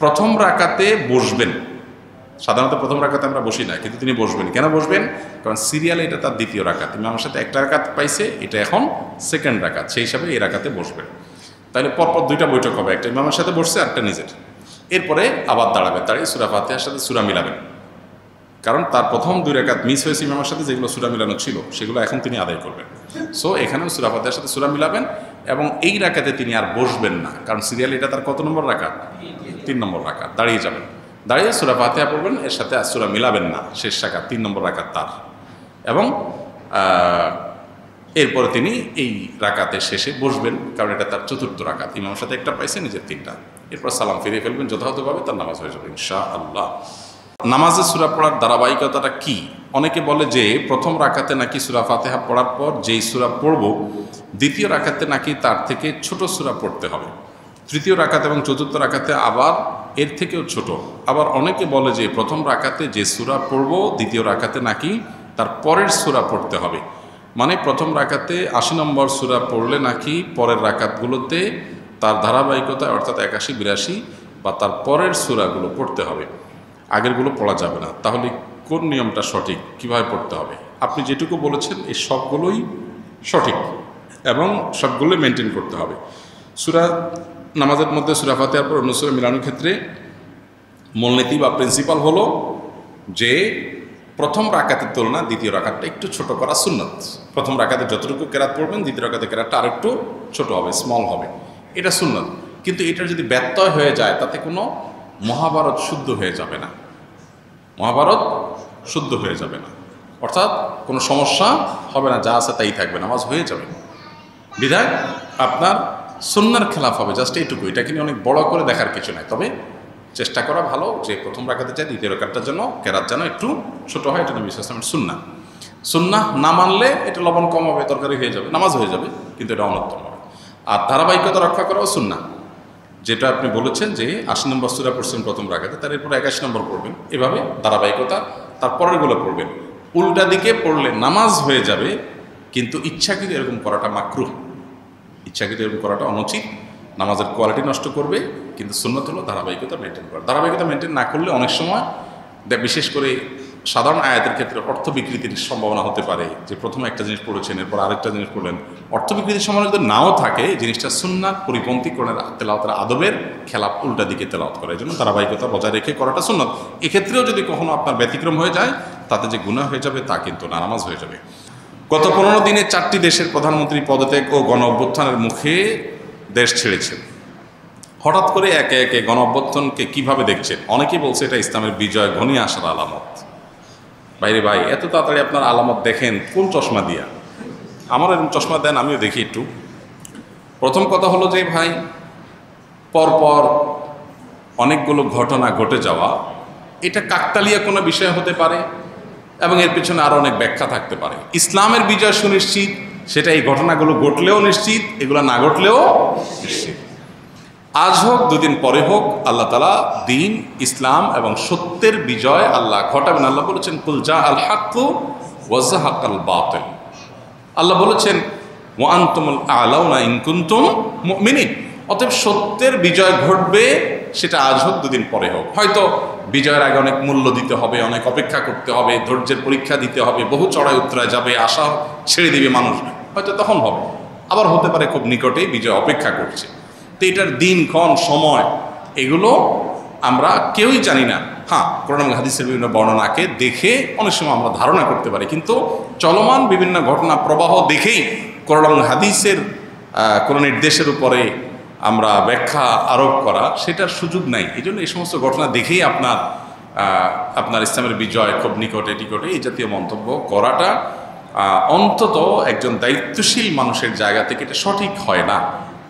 প্রথম রাকাতে বসবেন। সাধারণত প্রথম রাকাতে আমরা বসি না, কিন্তু তিনি বসবেন। কেন বসবেন? কারণ সিরিয়ালে এটা তার দ্বিতীয় রাকাত, ইমামের সাথে একটা রাকাত পাইছে, এটা এখন সেকেন্ড রাকাত, সেই হিসাবে এই রাকাতে বসবেন। তাহলে পরপর 2টা বৈঠক হবে, একটা ইমামের সাথে বসছে আর একটা নিজের। এরপরে আবার দাঁড়াবেন, দাঁড়িয়ে সূরা ফাতিহার সাথে সূরা মিলাবেন, কারণ তার প্রথম 2 রাকাত মিস হয়েছে ইমামের সাথে, যেগুলো সূরা মিলানো ছিল সেগুলো এখন তিনি আদায় করবেন। সো এখানেও সূরা ফাতিহার সাথে সূরা মিলাবেন, এবং এই রাকাতে তিনি আর বসবেন না, কারণ সিরিয়াল এটা তার কত নম্বর রাকাত? 3 নম্বর রাকাত। দাঁড়িয়ে যাবেন, দাঁড়িয়ে সূরা ফাতিহা পড়বেন, এর সাথে আর সূরা মিলাবেন না, শেষ রাকাত 3 নম্বর রাকাত তার। এবং এরপরে তিনি এই রাকাতের শেষে বসবেন, কারণ এটা তার 4র্থ রাকাত, ইমামের সাথে একটা পাইছে, নিজের 3টা। এরপর সালাম ফিরিয়ে ফেলবেন, যথাযথভাবে তার নামাজ হয়ে যাবে ইনশাআল্লাহ। নামাজে সূরা পড়ার ধারাবাহিকতাটা কি? অনেকে বলে যে প্রথম রাকাতে নাকি সূরা ফাতিহা পড়ার পর যেই সূরা পড়ব, দ্বিতীয় রাকাতে নাকি তার থেকে ছোট সূরা পড়তে হবে, তৃতীয় রাকাত এবং চতুর্থ রাকাতে আবার এর থেকেও ছোট। আবার অনেকে বলে যে প্রথম রাকাতে যে সূরা পড়ব, দ্বিতীয় রাকাতে নাকি তার পরের সূরা পড়তে হবে, মানে প্রথম রাকাতে 80 নম্বর সূরা পড়লে নাকি পরের রাকাতগুলোতে তার ধারাবাহিকতায়, অর্থাৎ 81, 82 বা তার পরের সূরাগুলো পড়তে হবে, আগেরগুলো পড়া যাবে না। তাহলে কোন নিয়মটা সঠিক, কিভাবে পড়তে হবে? আপনি যেটুকু বলেছেন এই সবগুলোই সঠিক এবং সবগুলোই মেনটেন করতে হবে। সূরা নামাজের মধ্যে সূরা ফাতিহার পর অন্য সূরা মিলানোর ক্ষেত্রে মূলনীতি বা প্রিন্সিপাল হলো যে প্রথম রাকাতের তুলনা দ্বিতীয় রাকাতটা একটু ছোট করা সুন্নত। প্রথম রাকাতে যতটুকু কেরাত পড়বেন, দ্বিতীয় রাকাতে কেরাতটা আর একটু ছোট হবে, স্মল হবে, এটা সুন্নত। কিন্তু এটার যদি ব্যত্যয় হয়ে যায়, তাতে কোনো মহাভারত শুদ্ধ হয়ে যাবে না, মহাভারত শুদ্ধ হয়ে যাবে না, অর্থাৎ কোনো সমস্যা হবে না, যা আছে তাই থাকবে, নামাজ হয়ে যাবে। বিধায় আপনার সুন্নার খেলাফ হবে, জাস্ট এইটুকু। এটাকে নিয়ে অনেক বড় করে দেখার কিছু নাই, তবে চেষ্টা করা ভালো যে প্রথম রাকাতে চাই দ্বিতীয় রাকাতটার জন্য কেরাত যেন একটু ছোট হয়, এটা নবী সাল্লাল্লাহু আলাইহি ওয়াসাল্লামের সুন্নাহ। সুন্নাহ না মানলে এটা লবণ কম হবে, তরকারি হয়ে যাবে, নামাজ হয়ে যাবে, কিন্তু এটা অনুত্তম হবে। আর ধারাবাহিকতা রক্ষা করাও সুন্নাহ, যেটা আপনি বলেছেন যে 80 নম্বর সূরা পড়ছেন প্রথম রাকাতে, তার এরপর 81 নম্বর পড়বেন, এভাবে ধারাবাহিকতা, তারপরেরগুলো পড়বেন। উল্টা দিকে পড়লে নামাজ হয়ে যাবে, কিন্তু ইচ্ছাকৃত এরকম করাটা মাকরুহ, ইচ্ছাকৃত এরকম করাটা অনুচিত, নামাজের কোয়ালিটি নষ্ট করবে। কিন্তু সুন্নত হলো ধারাবাহিকতা মেনটেন করা। ধারাবাহিকতা মেনটেন না করলে অনেক সময় বিশেষ করে সাধারণ আয়াতের ক্ষেত্রে অর্থ বিকৃতির সম্ভাবনা হতে পারে, যে প্রথমে একটা জিনিস পড়েছেন, এরপর আরেকটা জিনিস পড়লেন, অর্থ বিকৃতির সম্ভাবনা যদি নাও থাকে, জিনিসটা সুন্নাত পরিপন্থী কোরআনের তেলাওয়াতের আদবের খেলাফ, উল্টা দিকে তেলাওয়াত করে, এই জন্য ধারাবাহিকতা বজায় রেখে করাটা সুন্নাত। এক্ষেত্রেও যদি কখনো আপনার ব্যতিক্রম হয়ে যায়, তাতে যে গুনাহ হয়ে যাবে তা কিন্তু না, নামাজ হয়ে যাবে। গত 15 দিনে 4টি দেশের প্রধানমন্ত্রী পদত্যাগ ও গণ অভ্যুত্থানের মুখে দেশ ছেড়েছেন। হঠাৎ করে একে একে গণ অভ্যুত্থানকে কীভাবে দেখছেন? অনেকেই বলছে এটা ইসলামের বিজয় ঘনিয়ে আসার আলামত। বাইরে ভাই, এত তাড়াতাড়ি আপনার আলামত দেখেন কোন চশমা দিয়া? আমার এরকম চশমা দেন, আমিও দেখি একটু। প্রথম কথা হলো যে ভাই, পরপর অনেকগুলো ঘটনা ঘটে যাওয়া, এটা কাকতালীয় কোনো বিষয় হতে পারে এবং এর পিছনে আরও অনেক ব্যাখ্যা থাকতে পারে। ইসলামের বিজয় সুনিশ্চিত, সেটা এই ঘটনাগুলো ঘটলেও নিশ্চিত, এগুলো না ঘটলেও নিশ্চিত। আজ হোক, দুদিন পরে হোক, আল্লাহ তাআলা দ্বীন, ইসলাম এবং সত্যের বিজয় আল্লাহ ঘটাবেন। আল্লাহ বলেছেন কুল জা আল হাক্কু ওয়া যাহাকাল বাতিল। আল্লাহ বলেছেন ওয়া আনতুমুল আ'লাউনা ইন কুনতুম মুমিনিন। অতএব সত্যের বিজয় ঘটবে, সেটা আজ হোক, দুদিন পরে হোক। হয়তো বিজয়ের আগে অনেক মূল্য দিতে হবে, অনেক অপেক্ষা করতে হবে, ধৈর্যের পরীক্ষা দিতে হবে, বহু চড়াই উতরায় যাবে, আশা ছেড়ে দিবে মানুষ, হয়তো তখন হবে। আবার হতে পারে খুব নিকটেই বিজয় অপেক্ষা করছে। তো এটার দিনক্ষণ, সময়, এগুলো আমরা কেউই জানি না। হ্যাঁ, কোরআন এবং হাদিসের বিভিন্ন বর্ণনাকে দেখে অনেক সময় আমরা ধারণা করতে পারি, কিন্তু চলমান বিভিন্ন ঘটনা প্রবাহ দেখেই কোরআন এবং হাদিসের কোনো নির্দেশের উপরে আমরা ব্যাখ্যা আরোপ করা, সেটার সুযোগ নাই। এই জন্য এই সমস্ত ঘটনা দেখেই আপনার ইসলামের বিজয় খুব নিকটে টিকটে এই জাতীয় মন্তব্য করাটা অন্তত একজন দায়িত্বশীল মানুষের জায়গা থেকে এটা সঠিক হয় না।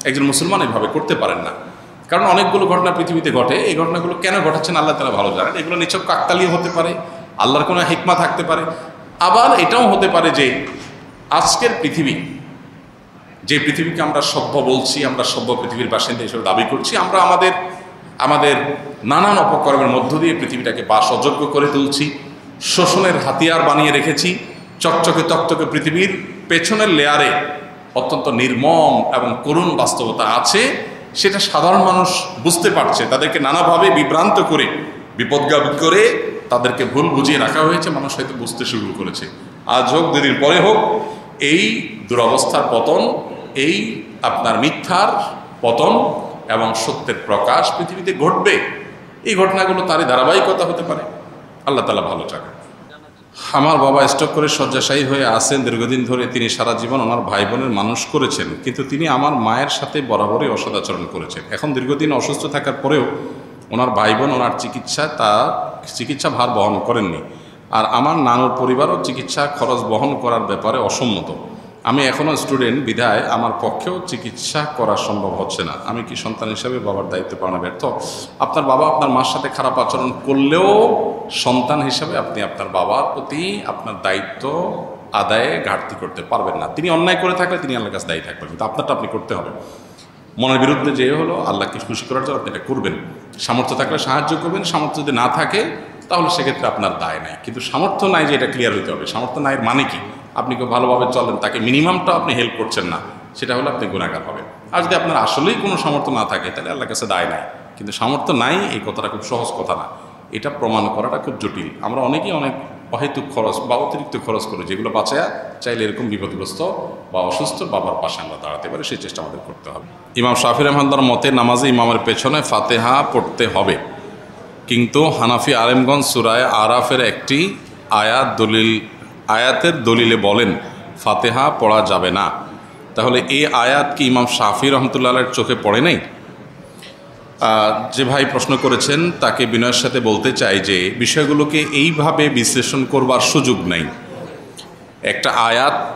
একজন মুসলমান এভাবে করতে পারেন না, কারণ অনেকগুলো ঘটনা পৃথিবীতে ঘটে। এই ঘটনাগুলো কেন ঘটাচ্ছেন আল্লাহ তাআলা ভালো জানেন। এগুলো নিছক কাকতালীয় হতে পারে, আল্লাহর কোনো হিকমা থাকতে পারে। আবার এটাও হতে পারে যে আজকের পৃথিবী, যে পৃথিবীকে আমরা সভ্য বলছি, আমরা সভ্য পৃথিবীর বাসিন্দা হিসেবে দাবি করছি, আমরা আমাদের নানান অপকর্মের মধ্য দিয়ে পৃথিবীটাকে বাস অযোগ্য করে তুলছি, শোষণের হাতিয়ার বানিয়ে রেখেছি। চকচকে তকতকে পৃথিবীর পেছনের লেয়ারে অত্যন্ত নির্মম এবং করুণ বাস্তবতা আছে, সেটা সাধারণ মানুষ বুঝতে পারছে। তাদেরকে নানাভাবে বিভ্রান্ত করে, বিপদগামী করে তাদেরকে ভুল বুঝিয়ে রাখা হয়েছে, মানুষ হয়তো বুঝতে শুরু করেছে। আজ হোক, দুদিন পরে হোক, এই দুরবস্থার পতন, এই আপনার মিথ্যার পতন এবং সত্যের প্রকাশ পৃথিবীতে ঘটবে। এই ঘটনাগুলো তারই ধারাবাহিকতা হতে পারে। আল্লাহ তাআলা ভালো চান। আমার বাবা স্ট্রোক করে শয্যাশায়ী হয়ে আছেন দীর্ঘদিন ধরে। তিনি সারা জীবন ওনার ভাই বোনের মানুষ করেছেন, কিন্তু তিনি আমার মায়ের সাথে বরাবরই অসদাচরণ করেছেন। এখন দীর্ঘদিন অসুস্থ থাকার পরেও ওনার ভাই বোন ওনার চিকিৎসা ভার বহন করেননি। আর আমার নানুর পরিবারও চিকিৎসা খরচ বহন করার ব্যাপারে অসম্মত। আমি এখনও স্টুডেন্ট বিধায় আমার পক্ষেও চিকিৎসা করা সম্ভব হচ্ছে না। আমি কি সন্তান হিসাবে বাবার দায়িত্ব পালনে ব্যর্থ? আপনার বাবা আপনার মার সাথে খারাপ আচরণ করলেও সন্তান হিসাবে আপনি আপনার বাবার প্রতি আপনার দায়িত্ব আদায়ে ঘাটতি করতে পারবেন না। তিনি অন্যায় করে থাকলে তিনি আল্লাহর কাছে দায়ী থাকবেন, কিন্তু আপনারটা আপনি করতে হবে। মনের বিরুদ্ধে যে হলো আল্লাহকে খুশি করার জন্য আপনি এটা করবেন। সামর্থ্য থাকলে সাহায্য করবেন, সামর্থ্য যদি না থাকে তাহলে সেক্ষেত্রে আপনার দায় নাই। কিন্তু সামর্থ্য নাই যে এটা ক্লিয়ার হতে হবে। সামর্থ্য নাই এর মানে কি? আপনি কেউ ভালোভাবে চলেন, তাকে মিনিমামটা আপনি হেল্প করছেন না, সেটা হলে আপনি গুনাহগার হবেন। আর যদি আপনার আসলেই কোনো সামর্থ্য না থাকে তাহলে আল্লাহর কাছে দায় নাই। কিন্তু সামর্থ্য নাই এই কথাটা খুব সহজ কথা না, এটা প্রমাণ করাটা খুব জটিল। আমরা অনেকেই অনেক অহেতুক খরচ বা অতিরিক্ত খরচ করি, যেগুলো বাঁচায়া চাইলে এরকম বিপদগ্রস্ত বা অসুস্থ বাবার পাশে আমরা দাঁড়াতে পারি, সেই চেষ্টা আমাদের করতে হবে। ইমাম শাফি রহমাতুল্লাহর মতে নামাজে ইমামের পেছনে ফাতেহা পড়তে হবে, কিন্তু হানাফি আলেমগঞ্জ সূরায়ে আরাফের একটি আয়াতের দলিলে বলেন ফাতেহা পড়া যাবে না। তাহলে এই আয়াত কি ইমাম শাফি রহমতুল্লাহের চোখে পড়ে নাই? যে ভাই প্রশ্ন করেছেন তাকে বিনয়ের সাথে বলতে চাই যে বিষয়গুলোকে এইভাবে বিশ্লেষণ করবার সুযোগ নাই। একটা আয়াত,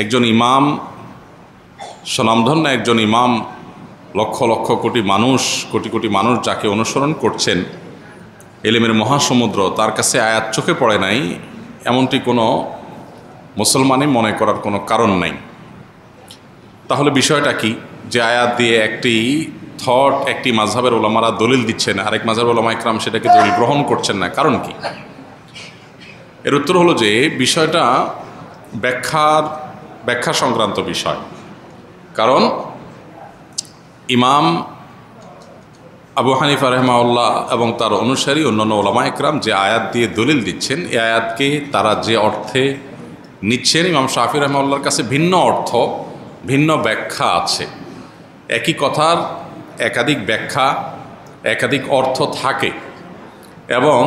একজন ইমাম, স্বনামধন্য একজন ইমাম, লক্ষ লক্ষ কোটি মানুষ যাকে অনুসরণ করছেন, এলেমের মহাসমুদ্র, তার কাছে আয়াত চোখে পড়ে নাই এমনটি কোনো মুসলমানই মনে করার কোনো কারণ নাই। তাহলে বিষয়টা কি? যে আয়াত দিয়ে একটি মাযহাবের ওলামারা দলিল দিচ্ছেন, আরেক মাযহাবের ওলামা ইকরাম সেটাকে দলিল গ্রহণ করছেন না, কারণ কি? এর উত্তর হলো যে বিষয়টা ব্যাখ্যা সংক্রান্ত বিষয়। কারণ ইমাম আবু হানিফা রাহিমাহুল্লাহ এবং তার অনুসারী অন্যান্য ওলামা ইকরাম যে আয়াত দিয়ে দলিল দিচ্ছেন, এই আয়াতকে তারা যে অর্থে নিচ্ছেন, ইমাম শাফি রাহিমাহুল্লাহর কাছে ভিন্ন অর্থ, ভিন্ন ব্যাখ্যা আছে। একই কথার একাধিক ব্যাখ্যা, একাধিক অর্থ থাকে এবং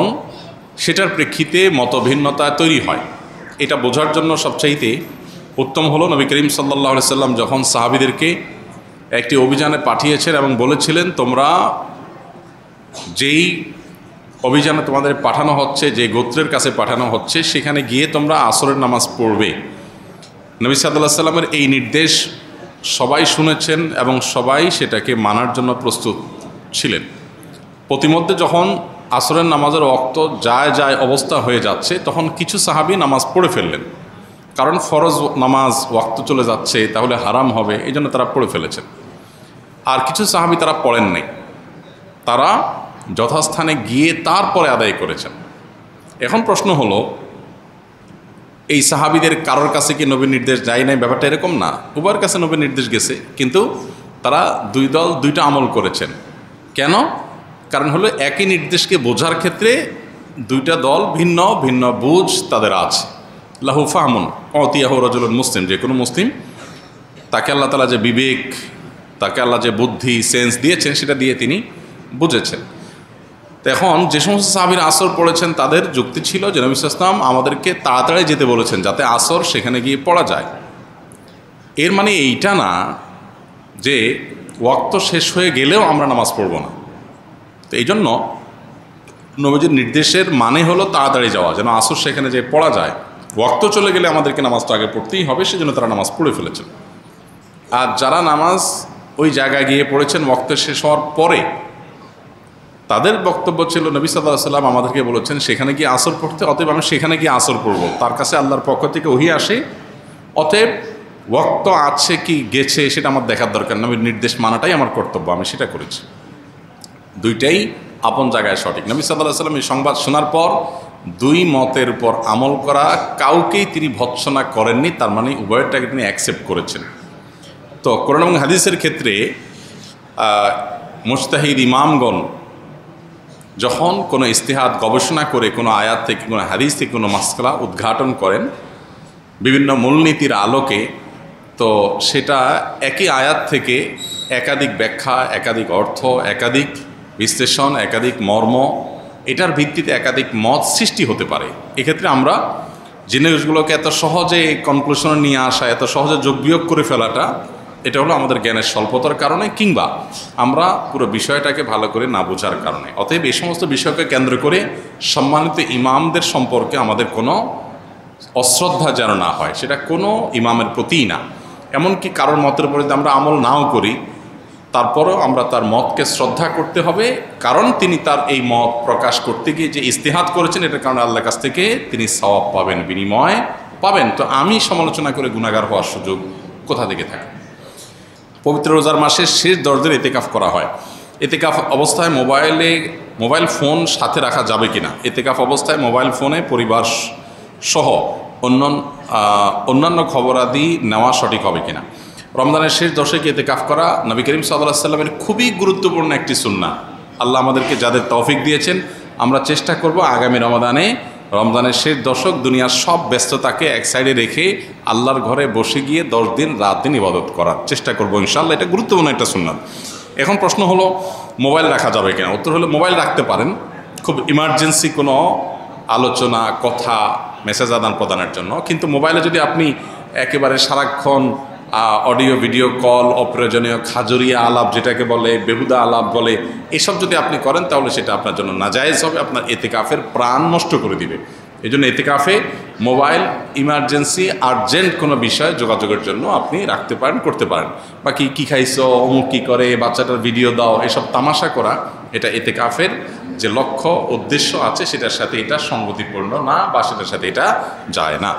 সেটার প্রেক্ষিতে মতভিন্নতা তৈরি হয়। এটা বোঝার জন্য সবচাইতে উত্তম হলো নবী করিম সাল্লাল্লাহু আলাইহি সাল্লাম যখন সাহাবীদেরকে একটি অভিযানে পাঠিয়েছেন এবং বলেছিলেন তোমরা যেই অভিযানে তোমাদের পাঠানো হচ্ছে, যে গোত্রের কাছে পাঠানো হচ্ছে, সেখানে গিয়ে তোমরা আসরের নামাজ পড়বে। নবী সাল্লাল্লাহু আলাইহি সাল্লামের এই নির্দেশ সবাই শুনেছেন এবং সবাই সেটাকে মানার জন্য প্রস্তুত ছিলেন। প্রতিমধ্যে যখন আসরের নামাজের ওয়াক্ত যায় অবস্থা হয়ে যাচ্ছে, তখন কিছু সাহাবী নামাজ পড়ে ফেললেন। কারণ ফরজ নামাজ ওয়াক্ত চলে যাচ্ছে, তাহলে হারাম হবে, এই জন্য তারা পড়ে ফেলেছেন। আর কিছু সাহাবী তারা পড়েন নাই, তারা যথাস্থানে গিয়ে তারপরে আদায় করেছেন। এখন প্রশ্ন হলো, এই সাহাবীদের কারোর কাছে কি নবীর নির্দেশ যায় নাই? ব্যাপারটা এরকম না, উভয়ের কাছে নবীর নির্দেশ গেছে, কিন্তু তারা দুই দল দুইটা আমল করেছেন। কেন? কারণ হলো একই নির্দেশকে বোঝার ক্ষেত্রে দুইটা দল ভিন্ন ভিন্ন বুঝ তাদের আছে। লাহু ফাহমুন অতিয়াহু রাজুলুন মুসলিম, যে কোনো মুসলিম তাকে আল্লাহ তাআলা যে বিবেক, তাকে আল্লাহ যে বুদ্ধি সেন্স দিয়েছেন, সেটা দিয়ে তিনি বুঝেছেন। তো এখন যে সমস্ত সাহাবীরা আসর পড়েছেন তাদের যুক্তি ছিল যে নবী সাল্লাল্লাহু আলাইহি ওয়াসাল্লাম আমাদেরকে তাড়াতাড়ি যেতে বলেছেন যাতে আসর সেখানে গিয়ে পড়া যায়। এর মানে এইটা না যে ওয়াক্ত শেষ হয়ে গেলেও আমরা নামাজ পড়ব না। তো এই জন্য নবীজির নির্দেশের মানে হলো তাড়াতাড়ি যাওয়া, যেন আসর সেখানে যে পড়া যায়। ওয়াক্ত চলে গেলে আমাদেরকে নামাজটা আগে পড়তেই হবে, সেজন্য তারা নামাজ পড়ে ফেলেছেন। আর যারা নামাজ ওই জায়গায় গিয়ে পড়েছেন ওয়াক্ত শেষ হওয়ার পরে, তাদের বক্তব্য ছিল নবী সাল্লাল্লাহু আলাইহি ওয়াসাল্লাম আমাদেরকে বলেছেন সেখানে গিয়ে আসর পড়তে, অতএব আমি সেখানে গিয়ে আসর পড়ব। তার কাছে আল্লাহর পক্ষ থেকে ওহী আসে, অতএব ওয়াক্ত আছে কি গেছে সেটা আমার দেখার দরকার, নবীর নির্দেশ মানাটাই আমার কর্তব্য, আমি সেটা করেছি। দুইটাই আপন জায়গায় সঠিক। নবী সাল্লাল্লাহু আলাইহি ওয়াসাল্লাম এই সংবাদ শোনার পর দুই মতের উপর আমল করা কাউকেই তিনি ভৎসনা করেননি, তার মানে উভয়টাকে তিনি অ্যাকসেপ্ট করেছেন। তো কোরআন এবং হাদিসের ক্ষেত্রে মুজতাহিদ ইমামগণ যখন কোনো ইস্তিহাদ গবেষণা করে কোনো আয়াত থেকে, কোনো হাদিস থেকে কোনো মাসআলা উদ্ঘাটন করেন বিভিন্ন মূলনীতির আলোকে, তো সেটা একই আয়াত থেকে একাধিক ব্যাখ্যা, একাধিক অর্থ, একাধিক বিশ্লেষণ, একাধিক মর্ম, এটার ভিত্তিতে একাধিক মত সৃষ্টি হতে পারে। এক্ষেত্রে আমরা জিনিসগুলোকে এত সহজে কনক্লুশনে নিয়ে আসা, এত সহজে যোগ বিয়োগ করে ফেলাটা, এটা হলো আমাদের জ্ঞানের স্বল্পতার কারণে, কিংবা আমরা পুরো বিষয়টাকে ভালো করে না বোঝার কারণে। অতএব এই সমস্ত বিষয়কে কেন্দ্র করে সম্মানিত ইমামদের সম্পর্কে আমাদের কোনো অশ্রদ্ধা যেন না হয়, সেটা কোনো ইমামের প্রতিই না। এমনকি কারোর মতের উপরে আমরা আমল নাও করি, তারপরেও আমরা তার মতকে শ্রদ্ধা করতে হবে, কারণ তিনি তার এই মত প্রকাশ করতে গিয়ে যে ইস্তেহাদ করেছেন, এটার কারণে আল্লাহর কাছ থেকে তিনি সওয়াব পাবেন, বিনিময় পাবেন। তো আমি সমালোচনা করে গুনাহগার হওয়ার সুযোগ কোথা থেকে থাকে? পবিত্র রোজার মাসের শেষ 10 দিন ইতিকাফ করা হয়। ইতিকাফ অবস্থায় মোবাইল ফোন সাথে রাখা যাবে কিনা? ইতিকাফ অবস্থায় মোবাইল ফোনে পরিবার সহ অন্যান্য খবরাদি নেওয়া সঠিক হবে কিনা? রমজানের শেষ দশকে ইতিকাফ করা নবী করিম সাল্লাল্লাহু আলাইহি ওয়াসাল্লামের খুবই গুরুত্বপূর্ণ একটি সুন্নাহ। আল্লাহ আমাদেরকে যাদের তৌফিক দিয়েছেন, আমরা চেষ্টা করব আগামী রমজানের শেষ দশক দুনিয়ার সব ব্যস্ততাকে এক সাইডে রেখে আল্লাহর ঘরে বসে গিয়ে 10 দিন রাত দিন ইবাদত করার চেষ্টা করব ইনশাআল্লাহ। এটা গুরুত্বপূর্ণ একটা সুন্নাহ। এখন প্রশ্ন হলো মোবাইল রাখা যাবে কিনা? উত্তর হলো মোবাইল রাখতে পারেন, খুব ইমার্জেন্সি কোনো আলোচনা, কথা, মেসেজ আদান প্রদানের জন্য। কিন্তু মোবাইলে যদি আপনি একেবারে সারাক্ষণ অডিও ভিডিও কল, অপ্রয়োজনীয় খাজুরিয়া আলাপ যেটাকে বলে, বেহুদা আলাপ বলে, এসব যদি আপনি করেন, তাহলে সেটা আপনার জন্য নাজায়েজ হবে, আপনার ইতিকাফের প্রাণ নষ্ট করে দিবে। এই জন্য ইতিকাফে মোবাইল ইমার্জেন্সি আর্জেন্ট কোনো বিষয় যোগাযোগের জন্য আপনি রাখতে পারেন, করতে পারেন। বাকি কী খাইছো, অমুক কী করে, বাচ্চাটার ভিডিও দাও, এসব তামাশা করা, এটা ইতিকাফের যে লক্ষ্য উদ্দেশ্য আছে সেটার সাথে এটা সঙ্গতিপূর্ণ না, বা সেটার সাথে এটা যায় না।